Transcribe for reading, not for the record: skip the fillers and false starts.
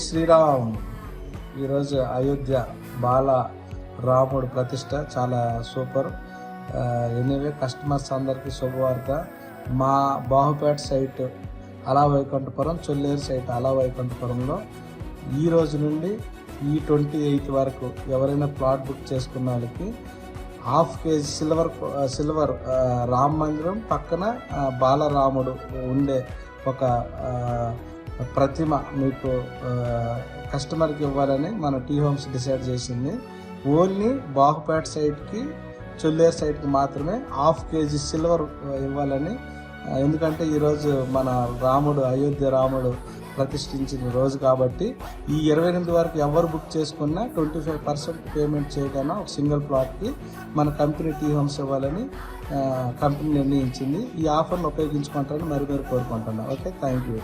శ్రీరామ్. ఈరోజు అయోధ్య బాల రాముడు ప్రతిష్ట చాలా సూపర్. ఎనీవే కస్టమర్స్ అందరికీ శుభవార్త. మా బాహుపేట సైట్ అలా వైకుంఠపురం, చొల్లేరు సైట్ అలా వైకుంఠపురంలో ఈ రోజు నుండి ఈ 28 వరకు ఎవరైనా ప్లాట్ బుక్ చేసుకున్న వాళ్ళకి ½ కేజీ సిల్వర్ రామ మందిరం పక్కన బాలరాముడు ఉండే ఒక ప్రతిమ మీకు కస్టమర్కి ఇవ్వాలని మన టీ హోమ్స్ డిసైడ్ చేసింది. ఓన్లీ బాహుపేట సైట్కి, చొల్లేరు సైట్కి మాత్రమే ½ కేజీ సిల్వర్ ఇవ్వాలని. ఎందుకంటే ఈరోజు మన రాముడు, అయోధ్య రాముడు ప్రతిష్ఠించిన రోజు కాబట్టి ఈ 28 వరకు ఎవరు బుక్ చేసుకున్నా 25% పేమెంట్ చేయకుండా ఒక సింగిల్ ప్లాట్కి మన కంపెనీ టీ హోమ్స్ ఇవ్వాలని కంపెనీ నిర్ణయించింది. ఈ ఆఫర్ను ఉపయోగించుకుంటారని మరి కోరుకుంటున్నాను. Okay, thank you.